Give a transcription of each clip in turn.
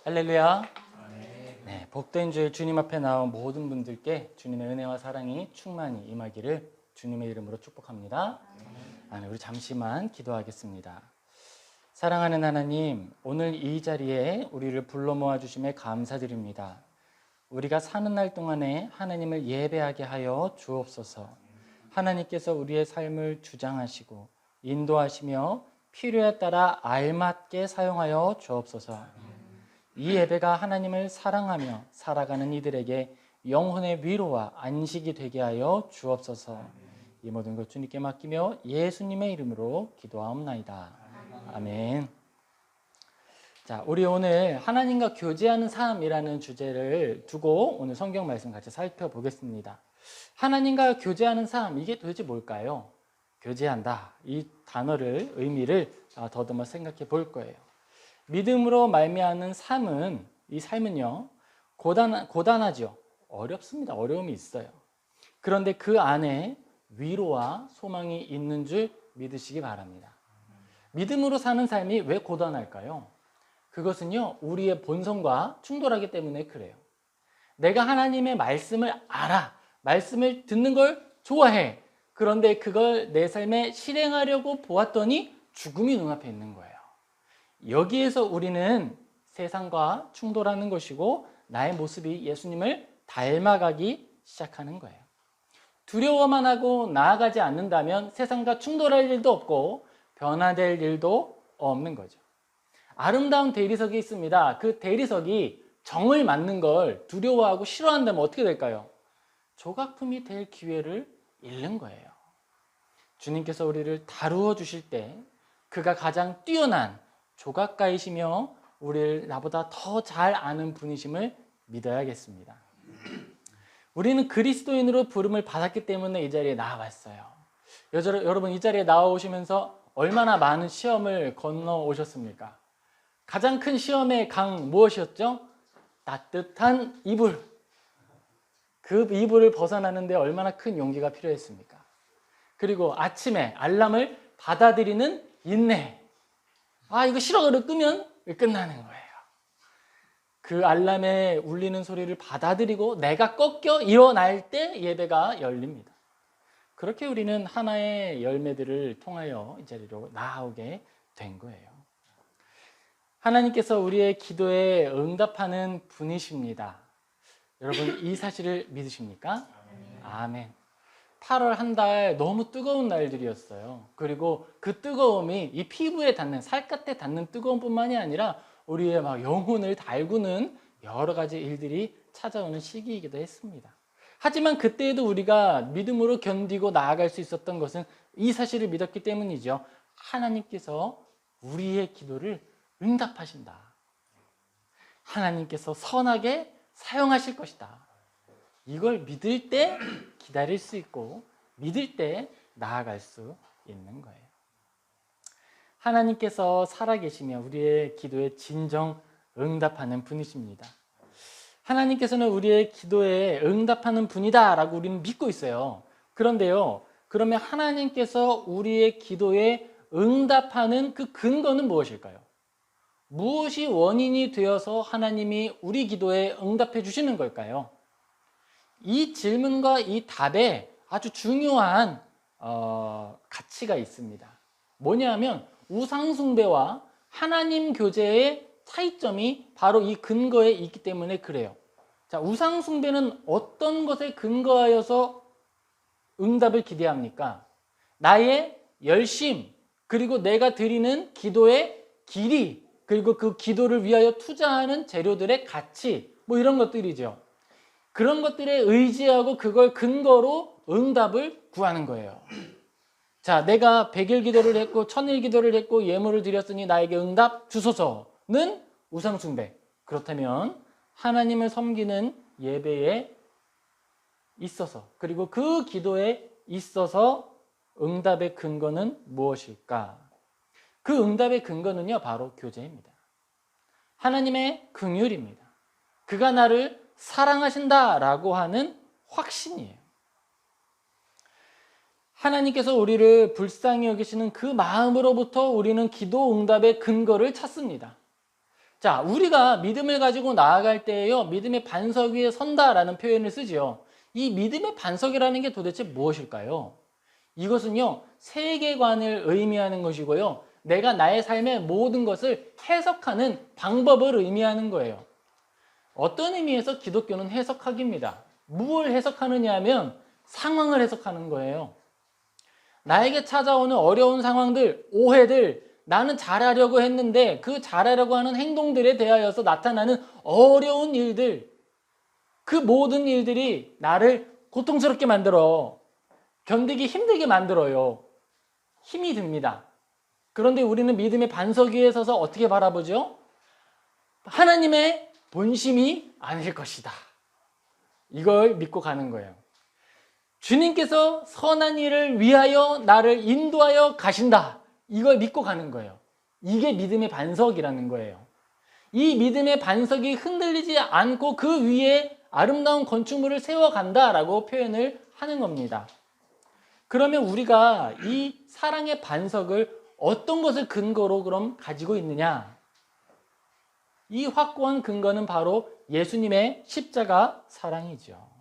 할렐루야. 네, 복된 주일 주님 앞에 나온 모든 분들께 주님의 은혜와 사랑이 충만히 임하기를 주님의 이름으로 축복합니다. 아멘. 우리 잠시만 기도하겠습니다. 사랑하는 하나님, 오늘 이 자리에 우리를 불러 모아 주심에 감사드립니다. 우리가 사는 날 동안에 하나님을 예배하게 하여 주옵소서. 하나님께서 우리의 삶을 주장하시고 인도하시며 필요에 따라 알맞게 사용하여 주옵소서. 이 예배가 하나님을 사랑하며 살아가는 이들에게 영혼의 위로와 안식이 되게 하여 주옵소서. 이 모든 것 주님께 맡기며 예수님의 이름으로 기도하옵나이다. 아멘. 자, 우리 오늘 하나님과 교제하는 삶이라는 주제를 두고 오늘 성경 말씀 같이 살펴보겠습니다. 하나님과 교제하는 삶, 이게 도대체 뭘까요? 교제한다. 이 단어를, 의미를 더듬어 생각해 볼 거예요. 믿음으로 말미암는 삶은, 이 삶은요, 고단하죠. 어렵습니다. 어려움이 있어요. 그런데 그 안에 위로와 소망이 있는 줄 믿으시기 바랍니다. 믿음으로 사는 삶이 왜 고단할까요? 그것은요, 우리의 본성과 충돌하기 때문에 그래요. 내가 하나님의 말씀을 알아. 말씀을 듣는 걸 좋아해. 그런데 그걸 내 삶에 실행하려고 보았더니 죽음이 눈앞에 있는 거예요. 여기에서 우리는 세상과 충돌하는 것이고 나의 모습이 예수님을 닮아가기 시작하는 거예요. 두려워만 하고 나아가지 않는다면 세상과 충돌할 일도 없고 변화될 일도 없는 거죠. 아름다운 대리석이 있습니다. 그 대리석이 정을 맞는 걸 두려워하고 싫어한다면 어떻게 될까요? 조각품이 될 기회를 잃는 거예요. 주님께서 우리를 다루어 주실 때 그가 가장 뛰어난 조각가이시며 우리를 나보다 더 잘 아는 분이심을 믿어야겠습니다. 우리는 그리스도인으로 부름을 받았기 때문에 이 자리에 나와봤어요. 여러분, 이 자리에 나오시면서 얼마나 많은 시험을 건너오셨습니까? 가장 큰 시험의 강 무엇이었죠? 따뜻한 이불. 그 이불을 벗어나는데 얼마나 큰 용기가 필요했습니까? 그리고 아침에 알람을 받아들이는 인내. 이거 싫어. 그러고 끄면 끝나는 거예요. 그 알람에 울리는 소리를 받아들이고 내가 꺾여 일어날 때 예배가 열립니다. 그렇게 우리는 하나의 열매들을 통하여 이 자리로 나오게 된 거예요. 하나님께서 우리의 기도에 응답하는 분이십니다. 여러분, 이 사실을 믿으십니까? 아멘. 8월 한 달 너무 뜨거운 날들이었어요. 그리고 그 뜨거움이 이 피부에 닿는, 살갗에 닿는 뜨거움뿐만이 아니라 우리의 막 영혼을 달구는 여러 가지 일들이 찾아오는 시기이기도 했습니다. 하지만 그때에도 우리가 믿음으로 견디고 나아갈 수 있었던 것은 이 사실을 믿었기 때문이죠. 하나님께서 우리의 기도를 응답하신다. 하나님께서 선하게 사용하실 것이다. 이걸 믿을 때 기다릴 수 있고 믿을 때 나아갈 수 있는 거예요. 하나님께서 살아계시며 우리의 기도에 진정 응답하는 분이십니다. 하나님께서는 우리의 기도에 응답하는 분이다 라고 우리는 믿고 있어요. 그런데요, 그러면 하나님께서 우리의 기도에 응답하는 그 근거는 무엇일까요? 무엇이 원인이 되어서 하나님이 우리 기도에 응답해 주시는 걸까요? 이 질문과 이 답에 아주 중요한 가치가 있습니다. 뭐냐면 우상숭배와 하나님 교제의 차이점이 바로 이 근거에 있기 때문에 그래요. 자, 우상숭배는 어떤 것에 근거하여서 응답을 기대합니까? 나의 열심, 그리고 내가 드리는 기도의 길이, 그리고 그 기도를 위하여 투자하는 재료들의 가치, 이런 것들이죠. 그런 것들에 의지하고 그걸 근거로 응답을 구하는 거예요. 자, 내가 100일 기도를 했고 1000일 기도를 했고 예물을 드렸으니 나에게 응답 주소서는 우상숭배. 그렇다면 하나님을 섬기는 예배에 있어서, 그리고 그 기도에 있어서 응답의 근거는 무엇일까? 그 응답의 근거는요, 바로 교제입니다. 하나님의 긍휼입니다. 그가 나를 사랑하신다라고 하는 확신이에요. 하나님께서 우리를 불쌍히 여기시는 그 마음으로부터 우리는 기도 응답의 근거를 찾습니다. 자, 우리가 믿음을 가지고 나아갈 때에요, 믿음의 반석 위에 선다라는 표현을 쓰지요. 이 믿음의 반석이라는 게 도대체 무엇일까요? 이것은요, 세계관을 의미하는 것이고요, 내가 나의 삶의 모든 것을 해석하는 방법을 의미하는 거예요. 어떤 의미에서 기독교는 해석학입니다. 무엇을 해석하느냐 하면 상황을 해석하는 거예요. 나에게 찾아오는 어려운 상황들, 오해들, 나는 잘하려고 했는데 그 잘하려고 하는 행동들에 대하여서 나타나는 어려운 일들, 그 모든 일들이 나를 고통스럽게 만들어, 견디기 힘들게 만들어요. 힘이 듭니다. 그런데 우리는 믿음의 반석 위에 서서 어떻게 바라보죠? 하나님의 본심이 아닐 것이다. 이걸 믿고 가는 거예요. 주님께서 선한 일을 위하여 나를 인도하여 가신다. 이걸 믿고 가는 거예요. 이게 믿음의 반석이라는 거예요. 이 믿음의 반석이 흔들리지 않고 그 위에 아름다운 건축물을 세워간다라고 표현을 하는 겁니다. 그러면 우리가 이 사랑의 반석을 어떤 것을 근거로 그럼 가지고 있느냐? 이 확고한 근거는 바로 예수님의 십자가 사랑이죠.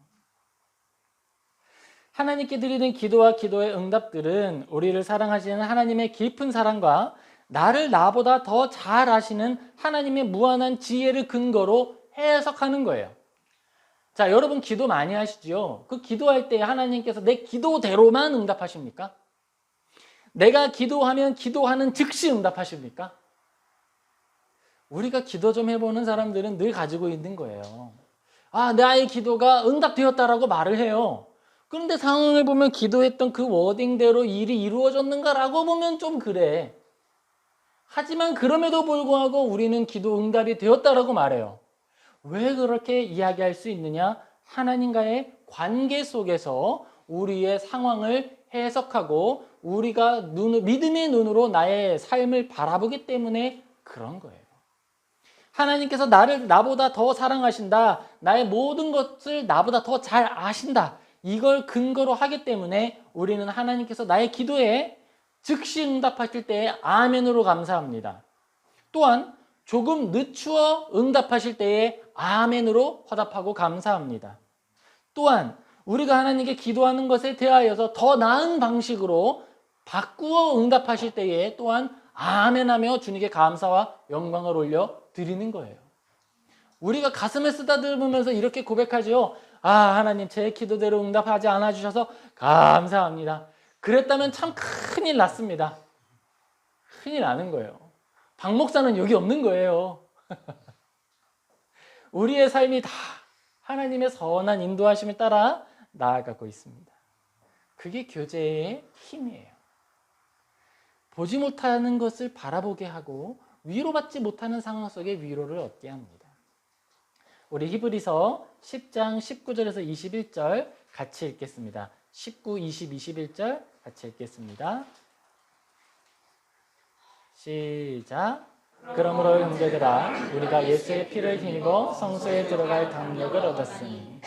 하나님께 드리는 기도와 기도의 응답들은 우리를 사랑하시는 하나님의 깊은 사랑과 나를 나보다 더 잘 아시는 하나님의 무한한 지혜를 근거로 해석하는 거예요. 자, 여러분 기도 많이 하시죠? 그 기도할 때 하나님께서 내 기도대로만 응답하십니까? 내가 기도하면 기도하는 즉시 응답하십니까? 우리가 기도 좀 해보는 사람들은 늘 가지고 있는 거예요. 아, 나의 기도가 응답되었다라고 말을 해요. 그런데 상황을 보면 기도했던 그 워딩대로 일이 이루어졌는가라고 보면 좀 그래. 하지만 그럼에도 불구하고 우리는 기도 응답이 되었다라고 말해요. 왜 그렇게 이야기할 수 있느냐? 하나님과의 관계 속에서 우리의 상황을 해석하고 우리가 믿음의 눈으로 나의 삶을 바라보기 때문에 그런 거예요. 하나님께서 나를 나보다 더 사랑하신다. 나의 모든 것을 나보다 더 잘 아신다. 이걸 근거로 하기 때문에 우리는 하나님께서 나의 기도에 즉시 응답하실 때에 아멘으로 감사합니다. 또한 조금 늦추어 응답하실 때에 아멘으로 화답하고 감사합니다. 또한 우리가 하나님께 기도하는 것에 대하여서 더 나은 방식으로 바꾸어 응답하실 때에 또한 아멘하며 주님께 감사와 영광을 올려 드리는 거예요. 우리가 가슴을 쓰다듬으면서 이렇게 고백하죠. 아, 하나님 제 기도대로 응답하지 않아 주셔서 감사합니다. 그랬다면 참 큰일 났습니다. 큰일 나는 거예요. 박 목사는 여기 없는 거예요. 우리의 삶이 다 하나님의 선한 인도하심을 따라 나아가고 있습니다. 그게 교제의 힘이에요. 보지 못하는 것을 바라보게 하고 위로받지 못하는 상황 속에 위로를 얻게 합니다. 우리 히브리서 10장 19절에서 21절 같이 읽겠습니다. 19, 20, 21절 같이 읽겠습니다. 시작. 그러므로 형제들아, 우리가 예수의 피를 힘입어 성소에 들어갈 담력을 얻었으니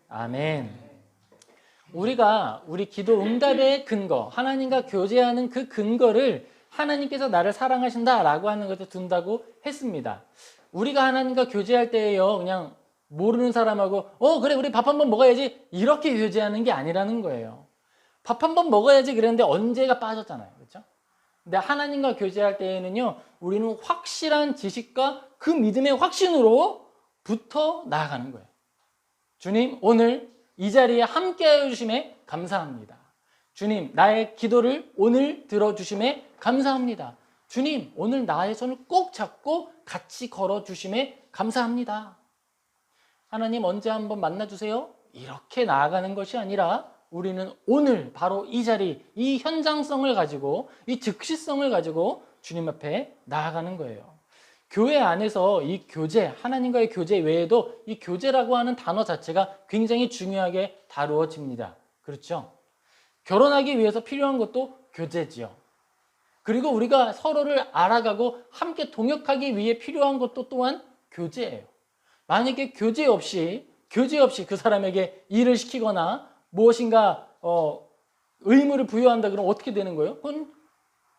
아멘. 우리가 우리 기도 응답의 근거, 하나님과 교제하는 그 근거를 하나님께서 나를 사랑하신다라고 하는 것에 둔다고 했습니다. 우리가 하나님과 교제할 때에요, 그냥 모르는 사람하고 그래 우리 밥 한번 먹어야지 이렇게 교제하는 게 아니라는 거예요. 밥 한번 먹어야지 그랬는데 언제가 빠졌잖아요. 그렇죠? 근데 하나님과 교제할 때에는요, 우리는 확실한 지식과 그 믿음의 확신으로부터 나아가는 거예요. 주님, 오늘 이 자리에 함께하여 주심에 감사합니다. 주님, 나의 기도를 오늘 들어주심에 감사합니다. 주님, 오늘 나의 손을 꼭 잡고 같이 걸어주심에 감사합니다. 하나님 언제 한번 만나주세요. 이렇게 나아가는 것이 아니라 우리는 오늘 바로 이 자리, 이 현장성을 가지고, 이 즉시성을 가지고 주님 앞에 나아가는 거예요. 교회 안에서 이 교제, 하나님과의 교제 외에도 이 교제라고 하는 단어 자체가 굉장히 중요하게 다루어집니다. 그렇죠? 결혼하기 위해서 필요한 것도 교제지요. 그리고 우리가 서로를 알아가고 함께 동역하기 위해 필요한 것도 또한 교제예요. 만약에 교제 없이 교제 없이 그 사람에게 일을 시키거나 무엇인가 의무를 부여한다 그러면 어떻게 되는 거예요? 그건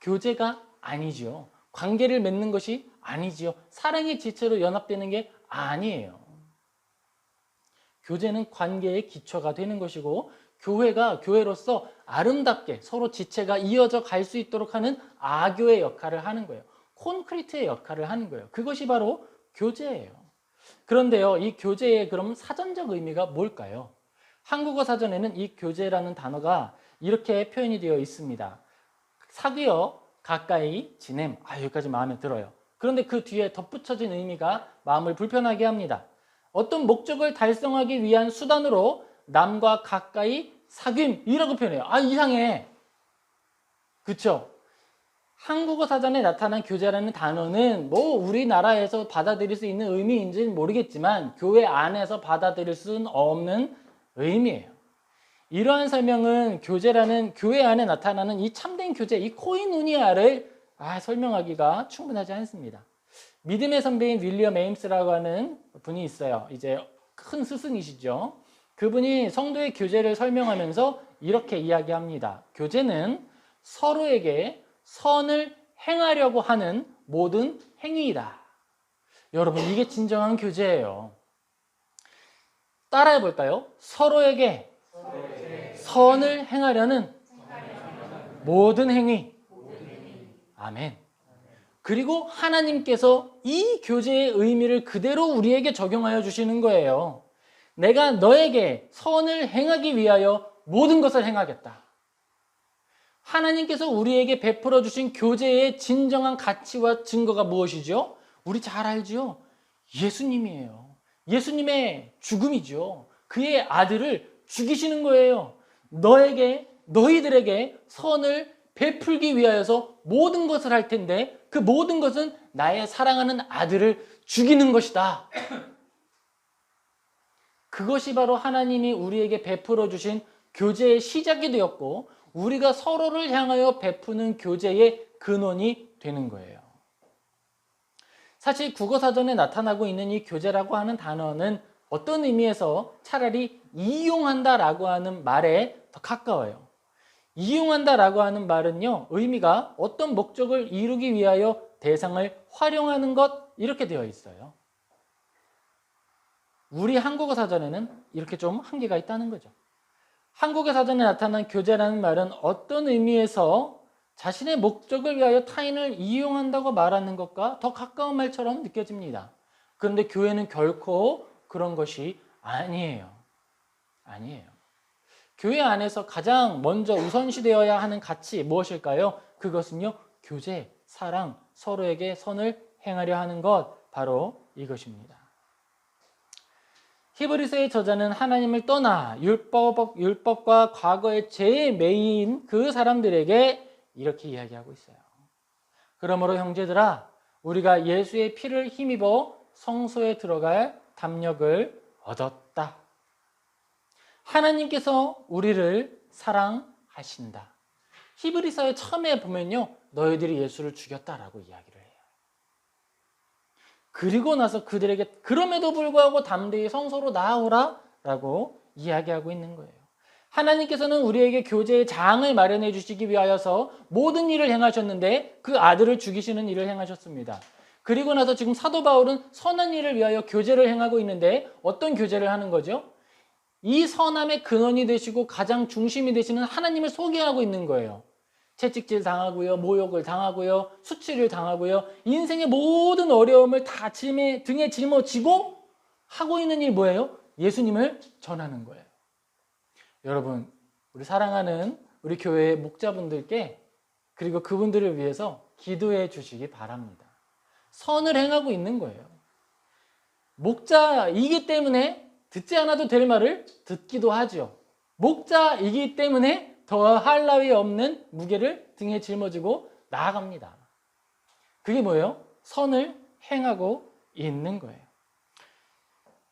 교제가 아니죠. 관계를 맺는 것이 아니지요. 사랑의 지체로 연합되는 게 아니에요. 교제는 관계의 기초가 되는 것이고 교회가 교회로서 아름답게 서로 지체가 이어져 갈 수 있도록 하는 아교의 역할을 하는 거예요. 콘크리트의 역할을 하는 거예요. 그것이 바로 교제예요. 그런데요, 이 교제의 그럼 사전적 의미가 뭘까요? 한국어 사전에는 이 교제라는 단어가 이렇게 표현이 되어 있습니다. 사귀어 가까이 지냄. 여기까지 마음에 들어요. 그런데 그 뒤에 덧붙여진 의미가 마음을 불편하게 합니다. 어떤 목적을 달성하기 위한 수단으로 남과 가까이 사귐이라고 표현해요. 이상해. 그쵸? 한국어 사전에 나타난 교제라는 단어는 우리나라에서 받아들일 수 있는 의미인지는 모르겠지만 교회 안에서 받아들일 수는 없는 의미예요. 이러한 설명은 교제라는 교회 안에 나타나는 이 참된 교제, 이 코이누니아를 설명하기가 충분하지 않습니다. 믿음의 선배인 윌리엄 에임스라고 하는 분이 있어요. 이제 큰 스승이시죠. 그분이 성도의 교제를 설명하면서 이렇게 이야기합니다. 교제는 서로에게 선을 행하려고 하는 모든 행위이다. 여러분, 이게 진정한 교제예요. 따라해 볼까요? 서로에게 선을 행하려는 모든 행위. 아멘. 그리고 하나님께서 이 교제의 의미를 그대로 우리에게 적용하여 주시는 거예요. 내가 너에게 선을 행하기 위하여 모든 것을 행하겠다. 하나님께서 우리에게 베풀어 주신 교제의 진정한 가치와 증거가 무엇이죠? 우리 잘 알죠? 예수님이에요. 예수님의 죽음이죠. 그의 아들을 죽이시는 거예요. 너희들에게 선을 베풀기 위하여서 모든 것을 할 텐데 그 모든 것은 나의 사랑하는 아들을 죽이는 것이다. 그것이 바로 하나님이 우리에게 베풀어 주신 교제의 시작이 되었고 우리가 서로를 향하여 베푸는 교제의 근원이 되는 거예요. 사실 국어사전에 나타나고 있는 이 교제라고 하는 단어는 어떤 의미에서 차라리 이용한다라고 하는 말에 더 가까워요. 이용한다라고 하는 말은요, 의미가 어떤 목적을 이루기 위하여 대상을 활용하는 것 이렇게 되어 있어요. 우리 한국어 사전에는 이렇게 좀 한계가 있다는 거죠. 한국어 사전에 나타난 교제라는 말은 어떤 의미에서 자신의 목적을 위하여 타인을 이용한다고 말하는 것과 더 가까운 말처럼 느껴집니다. 그런데 교회는 결코 그런 것이 아니에요. 교회 안에서 가장 먼저 우선시되어야 하는 가치 무엇일까요? 그것은요, 교제, 사랑, 서로에게 선을 행하려 하는 것, 바로 이것입니다. 히브리서의 저자는 하나님을 떠나 율법과 과거의 죄에 매인 그 사람들에게 이렇게 이야기하고 있어요. 그러므로 형제들아, 우리가 예수의 피를 힘입어 성소에 들어갈 담력을 얻었다. 하나님께서 우리를 사랑하신다. 히브리서의 처음에 보면요, 너희들이 예수를 죽였다라고 이야기를 해요. 그리고 나서 그들에게 그럼에도 불구하고 담대히 성소로 나아오라 라고 이야기하고 있는 거예요. 하나님께서는 우리에게 교제의 장을 마련해 주시기 위하여서 모든 일을 행하셨는데 그 아들을 죽이시는 일을 행하셨습니다. 그리고 나서 지금 사도 바울은 선한 일을 위하여 교제를 행하고 있는데 어떤 교제를 하는 거죠? 이 선함의 근원이 되시고 가장 중심이 되시는 하나님을 소개하고 있는 거예요. 채찍질 당하고요, 모욕을 당하고요, 수치를 당하고요, 인생의 모든 어려움을 다 등에 짊어지고 하고 있는 일 뭐예요? 예수님을 전하는 거예요. 여러분, 우리 사랑하는 우리 교회의 목자분들께 그리고 그분들을 위해서 기도해 주시기 바랍니다. 선을 행하고 있는 거예요. 목자이기 때문에 듣지 않아도 될 말을 듣기도 하죠. 목자이기 때문에 더할 나위 없는 무게를 등에 짊어지고 나아갑니다. 그게 뭐예요? 선을 행하고 있는 거예요.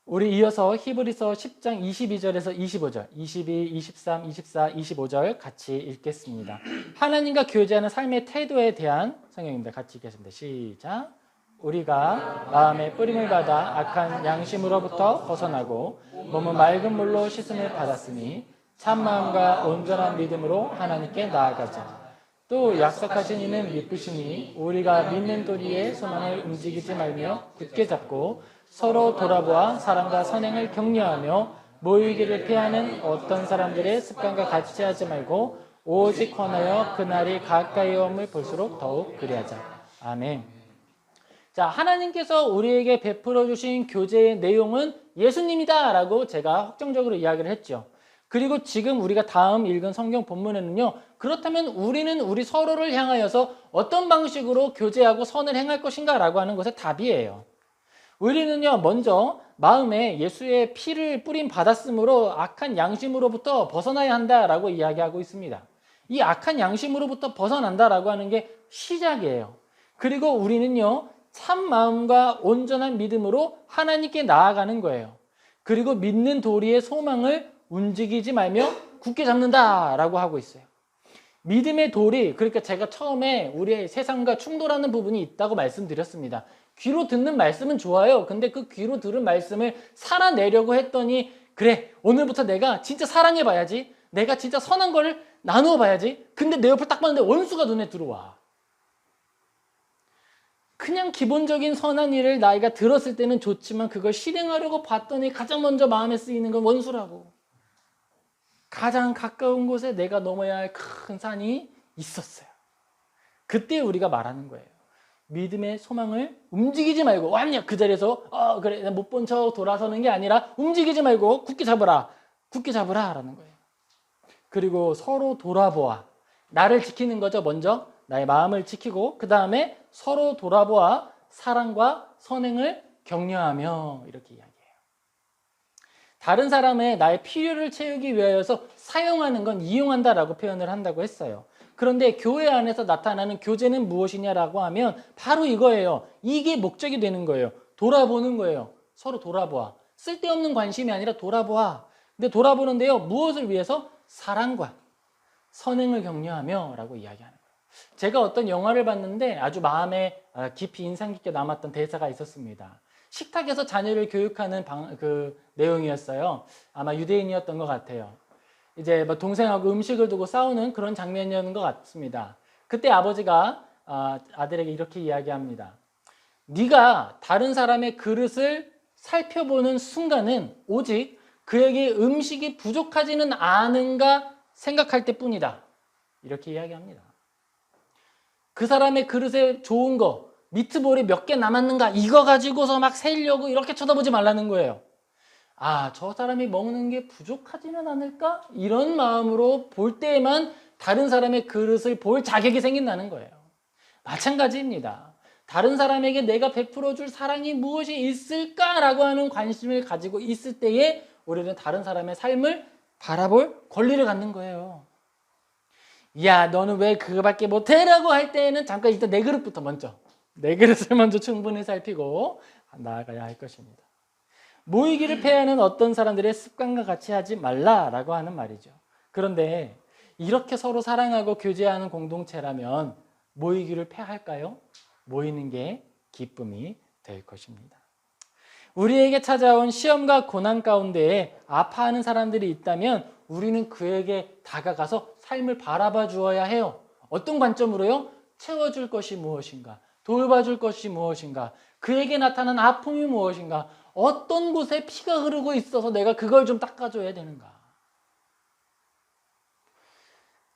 우리 이어서 히브리서 10장 22절에서 25절, 22, 23, 24, 25절 같이 읽겠습니다. 하나님과 교제하는 삶의 태도에 대한 성경입니다. 같이 읽겠습니다. 시작. 우리가 마음의 뿌림을 받아 악한 양심으로부터 벗어나고 몸은 맑은 물로 씻음을 받았으니 참 마음과 온전한 믿음으로 하나님께 나아가자. 또 약속하신 이는 믿으시니 우리가 믿는 도리의 소망을 움직이지 말며 굳게 잡고 서로 돌아보아 사랑과 선행을 격려하며 모이기를 피하는 어떤 사람들의 습관과 같이 하지 말고 오직 권하여 그날이 가까이 옴을 볼수록 더욱 그리하자. 아멘. 자, 하나님께서 우리에게 베풀어 주신 교제의 내용은 예수님이다 라고 제가 확정적으로 이야기를 했죠. 그리고 지금 우리가 다음 읽은 성경 본문에는요, 그렇다면 우리는 우리 서로를 향하여서 어떤 방식으로 교제하고 선을 행할 것인가 라고 하는 것의 답이에요. 우리는요, 먼저 마음에 예수의 피를 뿌림 받았으므로 악한 양심으로부터 벗어나야 한다라고 이야기하고 있습니다. 이 악한 양심으로부터 벗어난다라고 하는 게 시작이에요. 그리고 우리는요, 참 마음과 온전한 믿음으로 하나님께 나아가는 거예요. 그리고 믿는 도리의 소망을 움직이지 말며 굳게 잡는다라고 하고 있어요. 믿음의 도리, 그러니까 제가 처음에 우리의 세상과 충돌하는 부분이 있다고 말씀드렸습니다. 귀로 듣는 말씀은 좋아요. 근데 그 귀로 들은 말씀을 살아내려고 했더니 그래, 오늘부터 내가 진짜 사랑해봐야지. 내가 진짜 선한 거를 나누어 봐야지. 근데 내 옆을 딱 봤는데 원수가 눈에 들어와. 그냥 기본적인 선한 일을 나이가 들었을 때는 좋지만 그걸 실행하려고 봤더니 가장 먼저 마음에 쓰이는 건 원수라고. 가장 가까운 곳에 내가 넘어야 할 큰 산이 있었어요. 그때 우리가 말하는 거예요. 믿음의 소망을 움직이지 말고 완전 그 자리에서 그래 못 본 척 돌아서는 게 아니라 움직이지 말고 굳게 잡으라. 굳게 잡으라 라는 거예요. 그리고 서로 돌아보아. 나를 지키는 거죠. 먼저 나의 마음을 지키고 그 다음에 서로 돌아보아 사랑과 선행을 격려하며 이렇게 이야기해요. 다른 사람의 나의 필요를 채우기 위하여서 사용하는 건 이용한다라고 표현을 한다고 했어요. 그런데 교회 안에서 나타나는 교제는 무엇이냐라고 하면 바로 이거예요. 이게 목적이 되는 거예요. 돌아보는 거예요. 서로 돌아보아. 쓸데없는 관심이 아니라 돌아보아. 근데 돌아보는데요. 무엇을 위해서? 사랑과 선행을 격려하며 라고 이야기하는 거예요. 제가 어떤 영화를 봤는데 아주 마음에 깊이 인상 깊게 남았던 대사가 있었습니다. 식탁에서 자녀를 교육하는 그 내용이었어요. 아마 유대인이었던 것 같아요. 이제 뭐 동생하고 음식을 두고 싸우는 그런 장면이었는 것 같습니다. 그때 아버지가 아들에게 이렇게 이야기합니다. 네가 다른 사람의 그릇을 살펴보는 순간은 오직 그에게 음식이 부족하지는 않은가 생각할 때뿐이다. 이렇게 이야기합니다. 그 사람의 그릇에 좋은 거, 미트볼이 몇 개 남았는가 이거 가지고서 막 세려고 이렇게 쳐다보지 말라는 거예요. 저 사람이 먹는 게 부족하지는 않을까? 이런 마음으로 볼 때에만 다른 사람의 그릇을 볼 자격이 생긴다는 거예요. 마찬가지입니다. 다른 사람에게 내가 베풀어 줄 사랑이 무엇이 있을까라고 하는 관심을 가지고 있을 때에 우리는 다른 사람의 삶을 바라볼 권리를 갖는 거예요. 야, 너는 왜 그거밖에 못해? 라고 할 때에는 잠깐 일단 내 그릇부터 먼저, 내 그릇을 먼저 충분히 살피고 나아가야 할 것입니다. 모이기를 패하는 어떤 사람들의 습관과 같이 하지 말라라고 하는 말이죠. 그런데 이렇게 서로 사랑하고 교제하는 공동체라면 모이기를 패할까요? 모이는 게 기쁨이 될 것입니다. 우리에게 찾아온 시험과 고난 가운데에 아파하는 사람들이 있다면 우리는 그에게 다가가서 삶을 바라봐 주어야 해요. 어떤 관점으로요? 채워줄 것이 무엇인가? 돌봐줄 것이 무엇인가? 그에게 나타난 아픔이 무엇인가? 어떤 곳에 피가 흐르고 있어서 내가 그걸 좀 닦아줘야 되는가?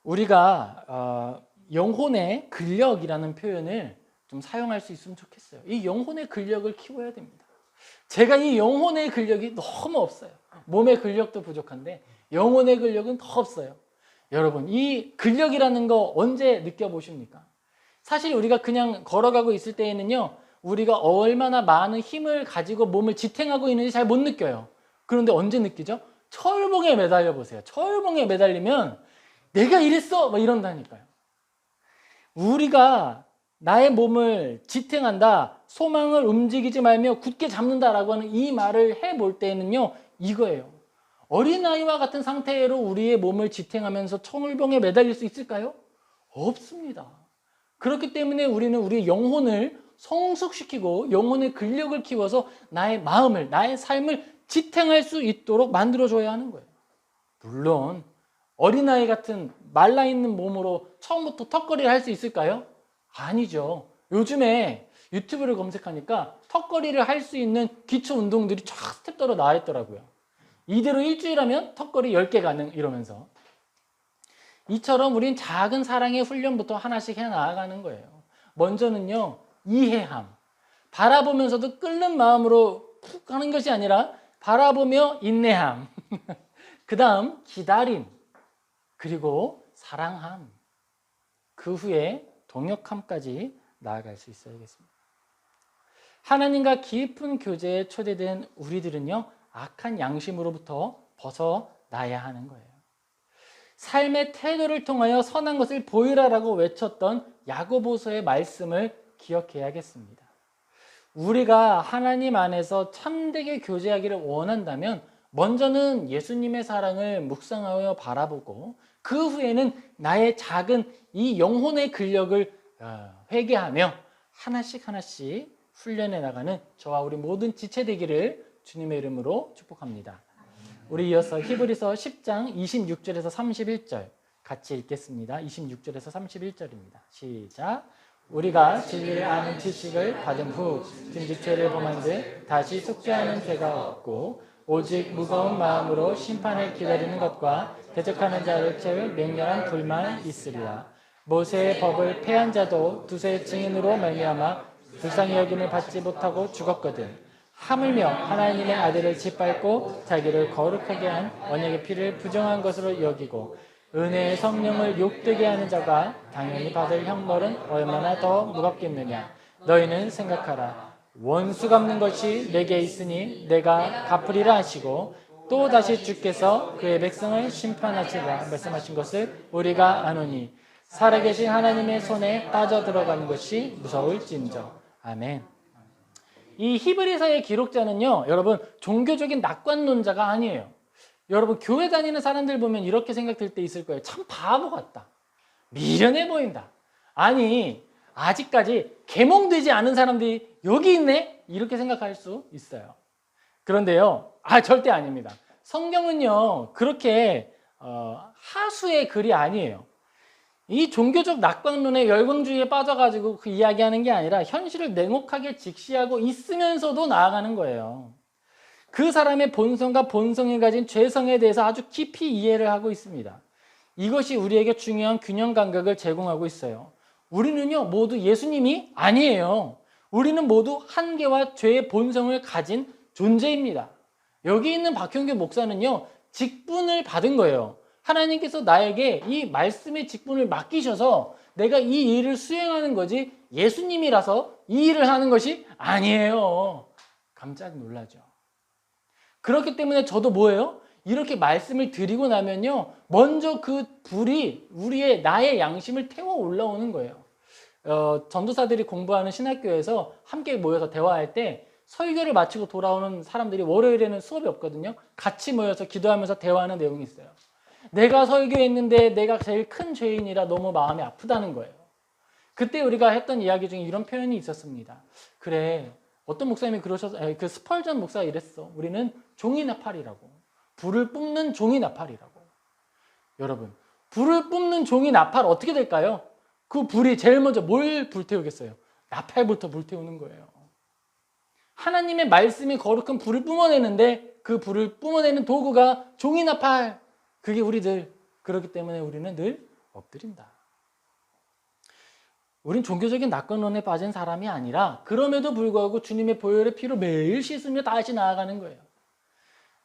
우리가 영혼의 근력이라는 표현을 좀 사용할 수 있으면 좋겠어요. 이 영혼의 근력을 키워야 됩니다. 제가 이 영혼의 근력이 너무 없어요. 몸의 근력도 부족한데 영혼의 근력은 더 없어요. 여러분, 이 근력이라는 거 언제 느껴보십니까? 사실 우리가 그냥 걸어가고 있을 때에는요, 우리가 얼마나 많은 힘을 가지고 몸을 지탱하고 있는지 잘 못 느껴요. 그런데 언제 느끼죠? 철봉에 매달려 보세요. 철봉에 매달리면 내가 이랬어! 막 이런다니까요. 우리가 나의 몸을 지탱한다, 소망을 움직이지 말며 굳게 잡는다라고 하는 이 말을 해볼 때는요, 이거예요. 어린아이와 같은 상태로 우리의 몸을 지탱하면서 철봉에 매달릴 수 있을까요? 없습니다. 그렇기 때문에 우리는 우리의 영혼을 성숙시키고 영혼의 근력을 키워서 나의 마음을, 나의 삶을 지탱할 수 있도록 만들어줘야 하는 거예요. 물론 어린아이 같은 말라있는 몸으로 처음부터 턱걸이를 할 수 있을까요? 아니죠. 요즘에 유튜브를 검색하니까 턱걸이를 할 수 있는 기초 운동들이 쫙 스텝더러 나와 있더라고요. 이대로 일주일 하면 턱걸이 10개 가능 이러면서. 이처럼 우린 작은 사랑의 훈련부터 하나씩 해 나아가는 거예요. 먼저는요, 이해함. 바라보면서도 끓는 마음으로 푹 하는 것이 아니라 바라보며 인내함. 그 다음 기다림. 그리고 사랑함. 그 후에 동역함까지 나아갈 수 있어야겠습니다. 하나님과 깊은 교제에 초대된 우리들은요, 악한 양심으로부터 벗어나야 하는 거예요. 삶의 태도를 통하여 선한 것을 보이라라고 외쳤던 야고보서의 말씀을 기억해야겠습니다. 우리가 하나님 안에서 참되게 교제하기를 원한다면 먼저는 예수님의 사랑을 묵상하여 바라보고 그 후에는 나의 작은 이 영혼의 근력을 회개하며 하나씩 하나씩 훈련해 나가는 저와 우리 모든 지체되기를 주님의 이름으로 축복합니다. 우리 이어서 히브리서 10장 26절에서 31절 같이 읽겠습니다. 26절에서 31절입니다. 시작. 우리가 진리를 아는 지식을 받은 후 진즉 죄를 범한들 다시 속죄하는 죄가 없고 오직 무거운 마음으로 심판을 기다리는 것과 대적하는 자를 채울 맹렬한 불만 있으리라. 모세의 법을 폐한 자도 두세 증인으로 말미암아 불쌍히 여김을 받지 못하고 죽었거든. 하물며 하나님의 아들을 짓밟고 자기를 거룩하게 한 언약의 피를 부정한 것으로 여기고 은혜의 성령을 욕되게 하는 자가 당연히 받을 형벌은 얼마나 더 무겁겠느냐. 너희는 생각하라. 원수 갚는 것이 내게 있으니 내가 갚으리라 하시고 또 다시 주께서 그의 백성을 심판하시리라 말씀하신 것을 우리가 아노니 살아계신 하나님의 손에 빠져들어가는 것이 무서울진저. 아멘. 이 히브리서의 기록자는요, 여러분 종교적인 낙관론자가 아니에요. 여러분 교회 다니는 사람들 보면 이렇게 생각될 때 있을 거예요. 참 바보 같다. 미련해 보인다. 아니 아직까지 계몽되지 않은 사람들이 여기 있네? 이렇게 생각할 수 있어요. 그런데요, 절대 아닙니다. 성경은요 그렇게 하수의 글이 아니에요. 이 종교적 낙관론의 열광주의에 빠져가지고 그 이야기하는 게 아니라 현실을 냉혹하게 직시하고 있으면서도 나아가는 거예요. 그 사람의 본성과 본성이 가진 죄성에 대해서 아주 깊이 이해를 하고 있습니다. 이것이 우리에게 중요한 균형 감각을 제공하고 있어요. 우리는요 모두 예수님이 아니에요. 우리는 모두 한계와 죄의 본성을 가진 존재입니다. 여기 있는 박형규 목사는요 직분을 받은 거예요. 하나님께서 나에게 이 말씀의 직분을 맡기셔서 내가 이 일을 수행하는 거지 예수님이라서 이 일을 하는 것이 아니에요. 깜짝 놀라죠. 그렇기 때문에 저도 뭐예요? 이렇게 말씀을 드리고 나면요 먼저 그 불이 나의 양심을 태워 올라오는 거예요. 전도사들이 공부하는 신학교에서 함께 모여서 대화할 때 설교를 마치고 돌아오는 사람들이 월요일에는 수업이 없거든요. 같이 모여서 기도하면서 대화하는 내용이 있어요. 내가 설교했는데 내가 제일 큰 죄인이라 너무 마음이 아프다는 거예요. 그때 우리가 했던 이야기 중에 이런 표현이 있었습니다. 그래, 어떤 목사님이 그 스펄전 목사가 이랬어. 우리는 종이 나팔이라고. 불을 뿜는 종이 나팔이라고. 여러분, 불을 뿜는 종이 나팔 어떻게 될까요? 그 불이 제일 먼저 뭘 불태우겠어요? 나팔부터 불태우는 거예요. 하나님의 말씀이 거룩한 불을 뿜어내는데 그 불을 뿜어내는 도구가 종이 나팔. 그게 우리들. 그렇기 때문에 우리는 늘 엎드린다. 우린 종교적인 낙관론에 빠진 사람이 아니라 그럼에도 불구하고 주님의 보혈의 피로 매일 씻으며 다시 나아가는 거예요.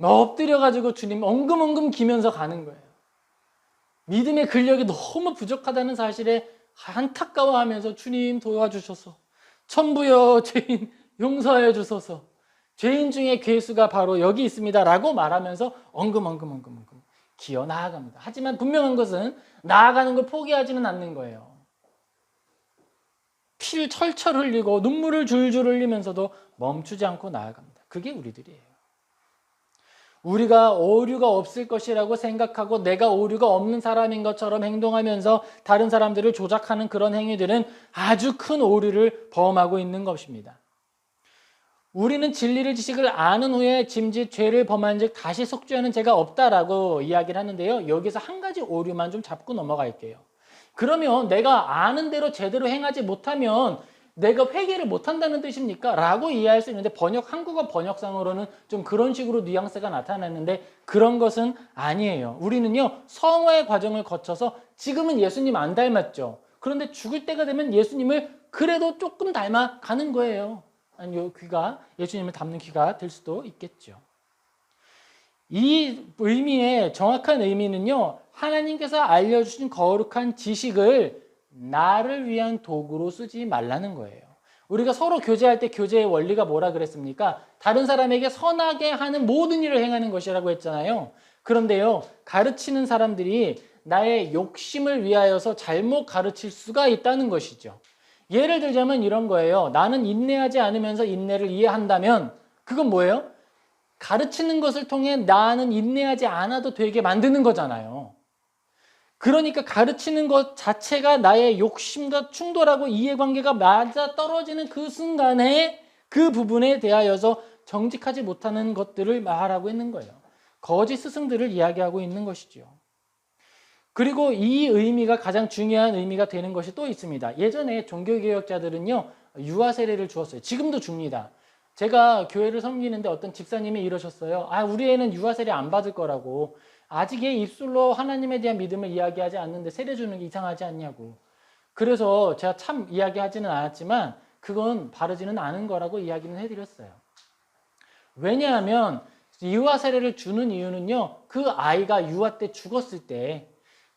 엎드려가지고 주님 엉금엉금 기면서 가는 거예요. 믿음의 근력이 너무 부족하다는 사실에 안타까워하면서 주님 도와주셔서 천부여 죄인 용서해 주소서. 죄인 중에 괴수가 바로 여기 있습니다 라고 말하면서 엉금엉금 기어 나아갑니다. 하지만 분명한 것은 나아가는 걸 포기하지는 않는 거예요. 피를 철철 흘리고 눈물을 줄줄 흘리면서도 멈추지 않고 나아갑니다. 그게 우리들이에요. 우리가 오류가 없을 것이라고 생각하고 내가 오류가 없는 사람인 것처럼 행동하면서 다른 사람들을 조작하는 그런 행위들은 아주 큰 오류를 범하고 있는 것입니다. 우리는 진리를 지식을 아는 후에 짐짓 죄를 범한 즉 다시 속죄하는 죄가 없다라고 이야기를 하는데요. 여기서 한 가지 오류만 좀 잡고 넘어갈게요. 그러면 내가 아는 대로 제대로 행하지 못하면 내가 회개를 못한다는 뜻입니까? 라고 이해할 수 있는데 한국어 번역상으로는 좀 그런 식으로 뉘앙스가 나타났는데 그런 것은 아니에요. 우리는요, 성화의 과정을 거쳐서 지금은 예수님 안 닮았죠. 그런데 죽을 때가 되면 예수님을 그래도 조금 닮아가는 거예요. 아니, 귀가 예수님을 닮는 귀가 될 수도 있겠죠. 이 의미의 정확한 의미는요, 하나님께서 알려주신 거룩한 지식을 나를 위한 도구로 쓰지 말라는 거예요. 우리가 서로 교제할 때 교제의 원리가 뭐라 그랬습니까? 다른 사람에게 선하게 하는 모든 일을 행하는 것이라고 했잖아요. 그런데요, 가르치는 사람들이 나의 욕심을 위하여서 잘못 가르칠 수가 있다는 것이죠. 예를 들자면 이런 거예요. 나는 인내하지 않으면서 인내를 이해한다면 그건 뭐예요? 가르치는 것을 통해 나는 인내하지 않아도 되게 만드는 거잖아요. 그러니까 가르치는 것 자체가 나의 욕심과 충돌하고 이해관계가 맞아 떨어지는 그 순간에 그 부분에 대하여서 정직하지 못하는 것들을 말하고 있는 거예요. 거짓 스승들을 이야기하고 있는 것이죠. 그리고 이 의미가 가장 중요한 의미가 되는 것이 또 있습니다. 예전에 종교개혁자들은요, 유아 세례를 주었어요. 지금도 줍니다. 제가 교회를 섬기는데 어떤 집사님이 이러셨어요. 우리 애는 유아 세례 안 받을 거라고. 아직 얘 입술로 하나님에 대한 믿음을 이야기하지 않는데 세례 주는 게 이상하지 않냐고. 그래서 제가 참 이야기하지는 않았지만 그건 바르지는 않은 거라고 이야기는 해드렸어요. 왜냐하면 유아 세례를 주는 이유는요, 그 아이가 유아 때 죽었을 때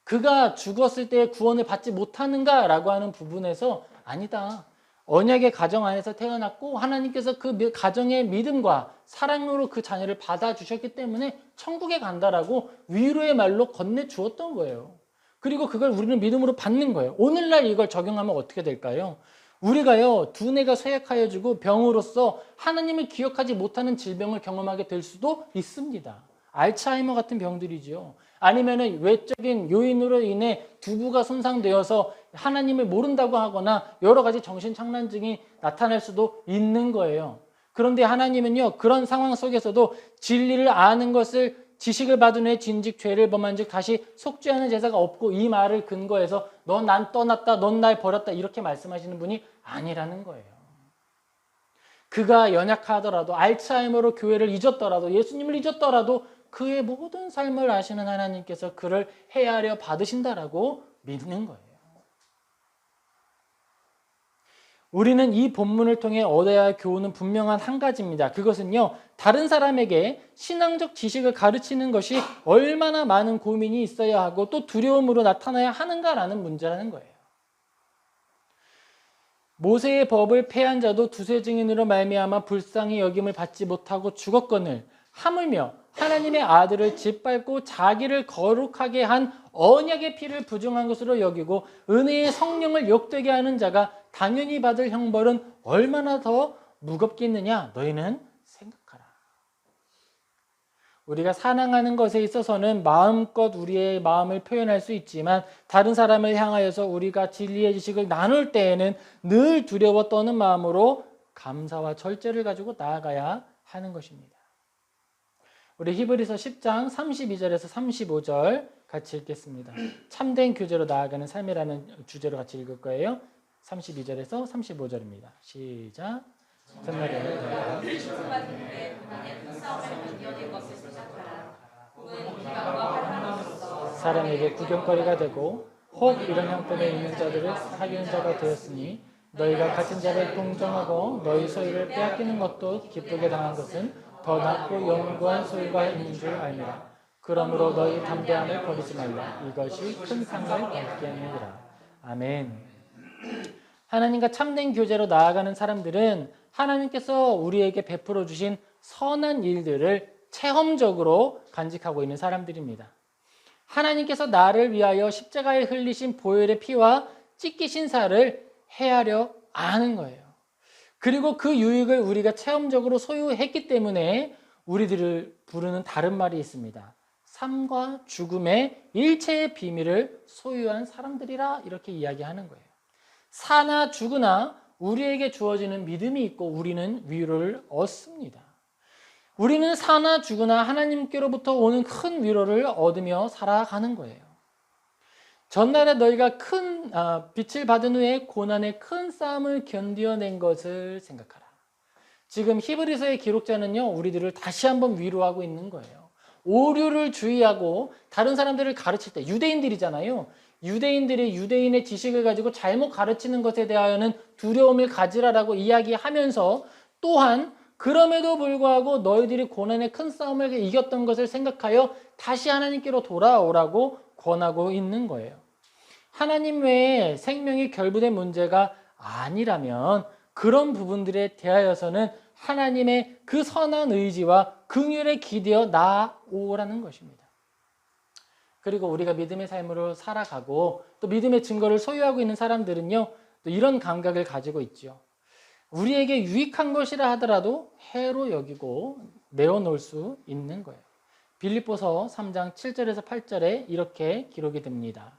그가 죽었을 때 구원을 받지 못하는가라고 하는 부분에서 아니다. 언약의 가정 안에서 태어났고 하나님께서 그 가정의 믿음과 사랑으로 그 자녀를 받아주셨기 때문에 천국에 간다라고 위로의 말로 건네주었던 거예요. 그리고 그걸 우리는 믿음으로 받는 거예요. 오늘날 이걸 적용하면 어떻게 될까요? 우리가요, 두뇌가 쇠약하여지고 병으로서 하나님을 기억하지 못하는 질병을 경험하게 될 수도 있습니다. 알츠하이머 같은 병들이죠. 아니면은 외적인 요인으로 인해 두부가 손상되어서 하나님을 모른다고 하거나 여러 가지 정신착란증이 나타날 수도 있는 거예요. 그런데 하나님은요, 그런 상황 속에서도 진리를 아는 것을 지식을 받은 후에 진즉 죄를 범한 즉 다시 속죄하는 제사가 없고 이 말을 근거해서 넌 난 떠났다, 넌 날 버렸다 이렇게 말씀하시는 분이 아니라는 거예요. 그가 연약하더라도 알츠하이머로 교회를 잊었더라도 예수님을 잊었더라도 그의 모든 삶을 아시는 하나님께서 그를 헤아려 받으신다라고 믿는 거예요. 우리는 이 본문을 통해 얻어야 할 교훈은 분명한 한 가지입니다. 그것은요, 다른 사람에게 신앙적 지식을 가르치는 것이 얼마나 많은 고민이 있어야 하고 또 두려움으로 나타나야 하는가라는 문제라는 거예요. 모세의 법을 폐한 자도 두세 증인으로 말미암아 불쌍히 여김을 받지 못하고 죽었거늘 하물며 하나님의 아들을 짓밟고 자기를 거룩하게 한 언약의 피를 부정한 것으로 여기고 은혜의 성령을 욕되게 하는 자가 당연히 받을 형벌은 얼마나 더 무겁겠느냐 너희는 생각하라. 우리가 사랑하는 것에 있어서는 마음껏 우리의 마음을 표현할 수 있지만 다른 사람을 향하여서 우리가 진리의 지식을 나눌 때에는 늘 두려워 떠는 마음으로 감사와 절제를 가지고 나아가야 하는 것입니다. 우리 히브리서 10장 32절에서 35절 같이 읽겠습니다. 참된 교제로 나아가는 삶이라는 주제로 같이 읽을 거예요. 32절에서 35절입니다. 시작. 사람에게 구경거리가 되고 혹 이런 형편에 있는 자들을 사귀는 자가 되었으니 너희가 같은 자를 동정하고 너희 소유를 빼앗기는 것도 기쁘게 당한 것은 더 낫고 영원한 소유가 있는 줄 알미라. 그러므로 너희 담대함을 버리지 말라. 이것이 큰 상을 받게 하느니라. 아멘. 하나님과 참된 교제로 나아가는 사람들은 하나님께서 우리에게 베풀어 주신 선한 일들을 체험적으로 간직하고 있는 사람들입니다. 하나님께서 나를 위하여 십자가에 흘리신 보혈의 피와 찢기신 살을 헤아려 아는 거예요. 그리고 그 유익을 우리가 체험적으로 소유했기 때문에 우리들을 부르는 다른 말이 있습니다. 삶과 죽음의 일체의 비밀을 소유한 사람들이라 이렇게 이야기하는 거예요. 사나 죽으나 우리에게 주어지는 믿음이 있고 우리는 위로를 얻습니다. 우리는 사나 죽으나 하나님께로부터 오는 큰 위로를 얻으며 살아가는 거예요. 전날에 너희가 큰 빛을 받은 후에 고난의 큰 싸움을 견뎌낸 것을 생각하라. 지금 히브리서의 기록자는요, 우리들을 다시 한번 위로하고 있는 거예요. 오류를 주의하고 다른 사람들을 가르칠 때, 유대인들이잖아요. 유대인들이 유대인의 지식을 가지고 잘못 가르치는 것에 대하여는 두려움을 가지라라고 이야기하면서 또한 그럼에도 불구하고 너희들이 고난의 큰 싸움을 이겼던 것을 생각하여 다시 하나님께로 돌아오라고 권하고 있는 거예요. 하나님 외에 생명이 결부된 문제가 아니라면 그런 부분들에 대하여서는 하나님의 그 선한 의지와 긍휼에 기대어 나아오라는 것입니다. 그리고 우리가 믿음의 삶으로 살아가고 또 믿음의 증거를 소유하고 있는 사람들은요, 또 이런 감각을 가지고 있죠. 우리에게 유익한 것이라 하더라도 해로 여기고 내어놓을 수 있는 거예요. 빌립보서 3장 7절에서 8절에 이렇게 기록이 됩니다.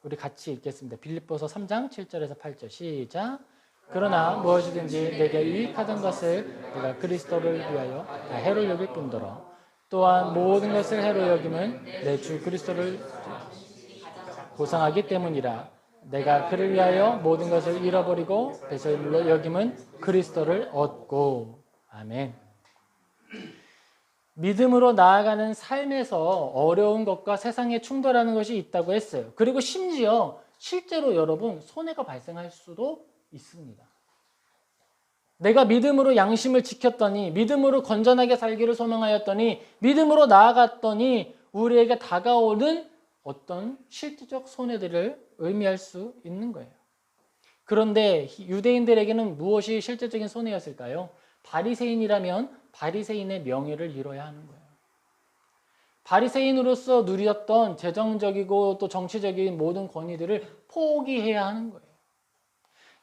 우리 같이 읽겠습니다. 빌립보서 3장 7절에서 8절 시작. 그러나 무엇이든지 내게 유익하던 것을 내가 그리스도를 위하여 다 해로 여길 뿐더러 또한 모든 것을 해로 여김은 내 주 그리스도를 보상하기 때문이라. 내가 그를 위하여 모든 것을 잃어버리고 배설물로 여김은 그리스도를 얻고. 아멘. 믿음으로 나아가는 삶에서 어려운 것과 세상에 충돌하는 것이 있다고 했어요. 그리고 심지어 실제로 여러분 손해가 발생할 수도 있습니다. 내가 믿음으로 양심을 지켰더니, 믿음으로 건전하게 살기를 소망하였더니, 믿음으로 나아갔더니 우리에게 다가오는 어떤 실질적 손해들을 의미할 수 있는 거예요. 그런데 유대인들에게는 무엇이 실질적인 손해였을까요? 바리새인이라면 바리새인의 명예를 잃어야 하는 거예요. 바리새인으로서 누렸던 재정적이고 또 정치적인 모든 권위들을 포기해야 하는 거예요.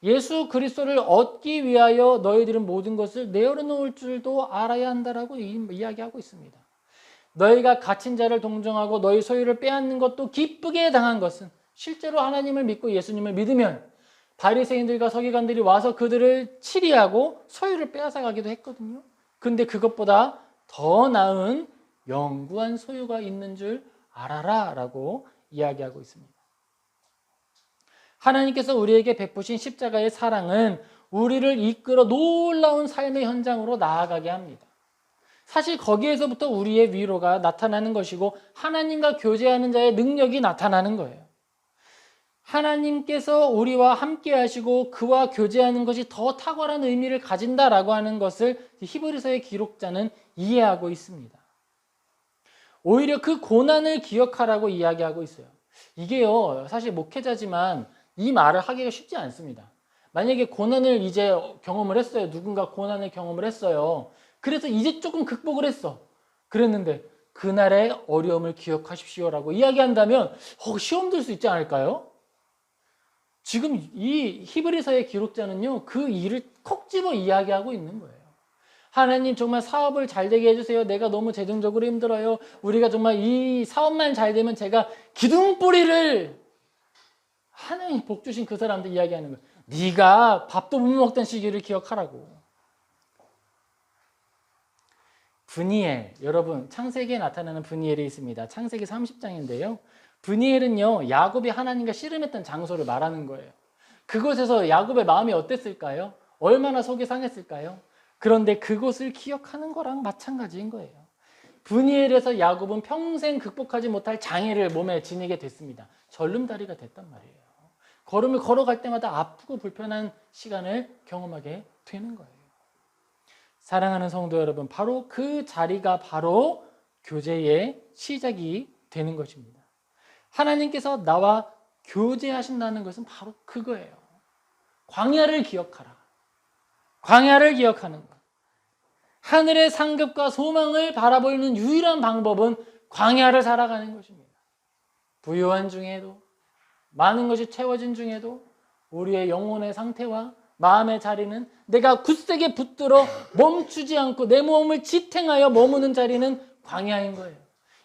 예수 그리스도를 얻기 위하여 너희들은 모든 것을 내어놓을 줄도 알아야 한다라고 이야기하고 있습니다. 너희가 갇힌 자를 동정하고 너희 소유를 빼앗는 것도 기쁘게 당한 것은, 실제로 하나님을 믿고 예수님을 믿으면 바리새인들과 서기관들이 와서 그들을 치리하고 소유를 빼앗아 가기도 했거든요. 근데 그것보다 더 나은 영구한 소유가 있는 줄 알아라 라고 이야기하고 있습니다. 하나님께서 우리에게 베푸신 십자가의 사랑은 우리를 이끌어 놀라운 삶의 현장으로 나아가게 합니다. 사실 거기에서부터 우리의 위로가 나타나는 것이고 하나님과 교제하는 자의 능력이 나타나는 거예요. 하나님께서 우리와 함께 하시고 그와 교제하는 것이 더 탁월한 의미를 가진다라고 하는 것을 히브리서의 기록자는 이해하고 있습니다. 오히려 그 고난을 기억하라고 이야기하고 있어요. 이게요, 사실 목회자지만 이 말을 하기가 쉽지 않습니다. 만약에 고난을 이제 경험을 했어요. 누군가 고난을 경험을 했어요. 그래서 이제 조금 극복을 했어. 그랬는데 그날의 어려움을 기억하십시오라고 이야기한다면 시험 들 수 있지 않을까요? 지금 이 히브리서의 기록자는요, 그 일을 콕 집어 이야기하고 있는 거예요. 하나님 정말 사업을 잘 되게 해주세요. 내가 너무 재정적으로 힘들어요. 우리가 정말 이 사업만 잘 되면 제가 기둥뿌리를, 하나님 복 주신 그 사람들 이야기하는 거예요. 네가 밥도 못 먹던 시기를 기억하라고. 브니엘, 여러분 창세기에 나타나는 브니엘이 있습니다. 창세기 30장인데요. 브니엘은요, 야곱이 하나님과 씨름했던 장소를 말하는 거예요. 그곳에서 야곱의 마음이 어땠을까요? 얼마나 속이 상했을까요? 그런데 그곳을 기억하는 거랑 마찬가지인 거예요. 브니엘에서 야곱은 평생 극복하지 못할 장애를 몸에 지니게 됐습니다. 절름다리가 됐단 말이에요. 걸음을 걸어갈 때마다 아프고 불편한 시간을 경험하게 되는 거예요. 사랑하는 성도 여러분, 바로 그 자리가 바로 교제의 시작이 되는 것입니다. 하나님께서 나와 교제하신다는 것은 바로 그거예요. 광야를 기억하라. 광야를 기억하는 것. 하늘의 상급과 소망을 바라보는 유일한 방법은 광야를 살아가는 것입니다. 부유한 중에도, 많은 것이 채워진 중에도 우리의 영혼의 상태와 마음의 자리는 내가 굳세게 붙들어 멈추지 않고 내 몸을 지탱하여 머무는 자리는 광야인 거예요.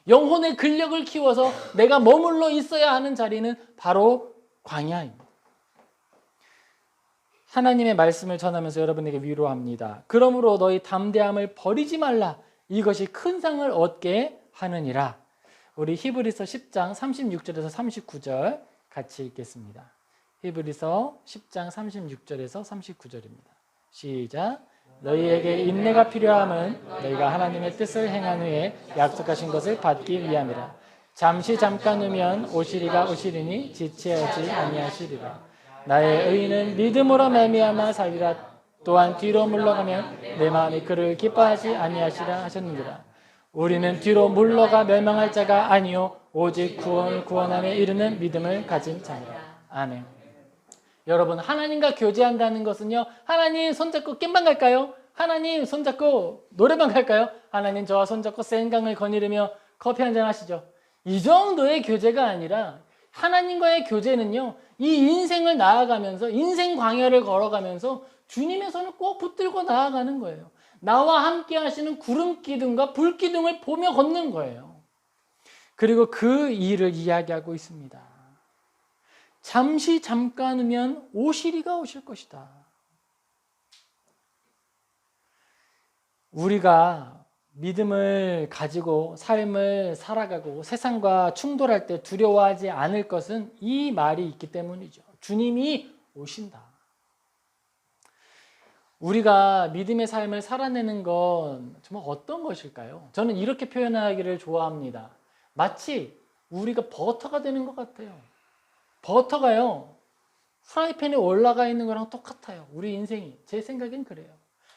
영혼의 근력을 키워서 내가 머물러 있어야 하는 자리는 바로 광야입니다. 하나님의 말씀을 전하면서 여러분에게 위로합니다. 그러므로 너희 담대함을 버리지 말라. 이것이 큰 상을 얻게 하느니라. 우리 히브리서 10장 36절에서 39절 같이 읽겠습니다. 히브리서 10장 36절에서 39절입니다. 시작. 너희에게 인내가 필요함은 너희가 하나님의 뜻을 행한 후에 약속하신 것을 받기 위함이라. 잠시 잠깐 후면 오시리가 오시리니 지체하지 아니하시리라. 나의 의인은 믿음으로 말미암아 살리라. 또한 뒤로 물러가면 내 마음이 그를 기뻐하지 아니하시라 하셨느니라. 우리는 뒤로 물러가 멸망할 자가 아니요 오직 구원을 구원함에 이르는 믿음을 가진 자니라. 아멘. 여러분, 하나님과 교제한다는 것은요, 하나님 손잡고 깸방 갈까요? 하나님 손잡고 노래방 갈까요? 하나님 저와 손잡고 생강을 거니르며 커피 한잔 하시죠. 이 정도의 교제가 아니라 하나님과의 교제는요, 이 인생을 나아가면서 인생 광야를 걸어가면서 주님의 손을 꼭 붙들고 나아가는 거예요. 나와 함께 하시는 구름 기둥과 불 기둥을 보며 걷는 거예요. 그리고 그 일을 이야기하고 있습니다. 잠시 잠깐 후면 오시리가 오실 것이다. 우리가 믿음을 가지고 삶을 살아가고 세상과 충돌할 때 두려워하지 않을 것은 이 말이 있기 때문이죠. 주님이 오신다. 우리가 믿음의 삶을 살아내는 건 정말 어떤 것일까요? 저는 이렇게 표현하기를 좋아합니다. 마치 우리가 버터가 되는 것 같아요. 버터가요, 프라이팬에 올라가 있는 거랑 똑같아요. 우리 인생이. 제 생각엔 그래요.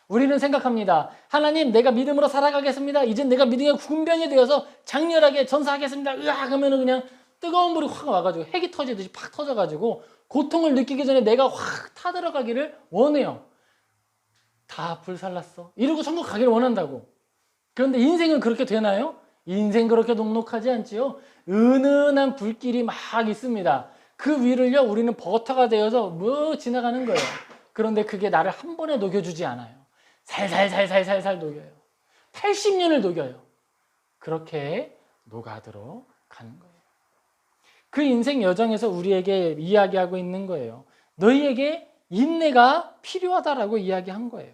우리는 생각합니다. 하나님, 내가 믿음으로 살아가겠습니다. 이제 내가 믿음의 군병이 되어서 장렬하게 전사하겠습니다. 으악 하면은 그냥 뜨거운 불이 확 와가지고 핵이 터지듯이 팍 터져가지고 고통을 느끼기 전에 내가 확 타들어가기를 원해요. 다 불살랐어. 이러고 천국 가기를 원한다고. 그런데 인생은 그렇게 되나요? 인생 그렇게 녹록하지 않지요. 은은한 불길이 막 있습니다. 그 위를요, 우리는 버터가 되어서 지나가는 거예요. 그런데 그게 나를 한 번에 녹여주지 않아요. 살살 녹여요. 80년을 녹여요. 그렇게 녹아들어 가는 거예요. 그 인생 여정에서 우리에게 이야기하고 있는 거예요. 너희에게 인내가 필요하다라고 이야기한 거예요.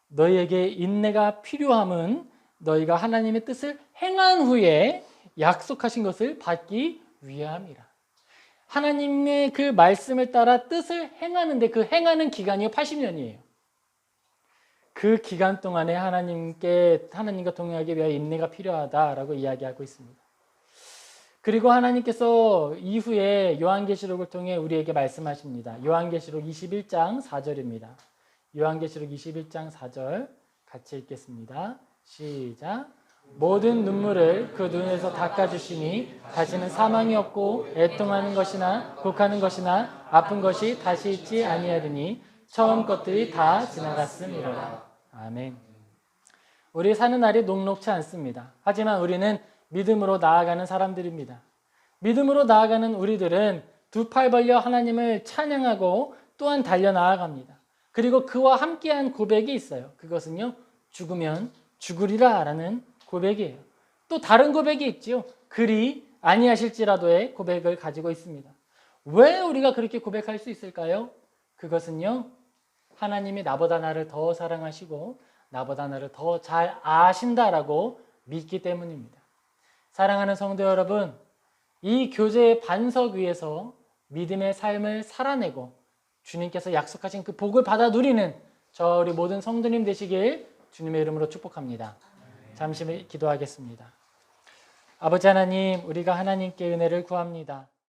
너희에게 인내가 필요함은 너희가 하나님의 뜻을 행한 후에 약속하신 것을 받기 위함이라. 하나님의 그 말씀을 따라 뜻을 행하는데 그 행하는 기간이 80년이에요. 그 기간 동안에 하나님과 동행하기 위해 인내가 필요하다라고 이야기하고 있습니다. 그리고 하나님께서 이후에 요한계시록을 통해 우리에게 말씀하십니다. 요한계시록 21장 4절입니다. 요한계시록 21장 4절 같이 읽겠습니다. 시작. 모든 눈물을 그 눈에서 닦아주시니 다시는 사망이 없고 애통하는 것이나 곡하는 것이나 아픈 것이 다시 있지 아니하리니 처음 것들이 다 지나갔음이로라. 아멘. 우리 사는 날이 녹록치 않습니다. 하지만 우리는 믿음으로 나아가는 사람들입니다. 믿음으로 나아가는 우리들은 두 팔 벌려 하나님을 찬양하고 또한 달려나아갑니다. 그리고 그와 함께한 고백이 있어요. 그것은요, 죽으면 죽으리라 라는 고백이에요. 또 다른 고백이 있지요. 그리 아니하실지라도의 고백을 가지고 있습니다. 왜 우리가 그렇게 고백할 수 있을까요? 그것은요, 하나님이 나보다 나를 더 사랑하시고 나보다 나를 더 잘 아신다라고 믿기 때문입니다. 사랑하는 성도 여러분, 이 교제의 반석 위에서 믿음의 삶을 살아내고 주님께서 약속하신 그 복을 받아 누리는 저 우리 모든 성도님 되시길 주님의 이름으로 축복합니다. 잠시 기도하겠습니다. 아버지 하나님, 우리가 하나님께 은혜를 구합니다.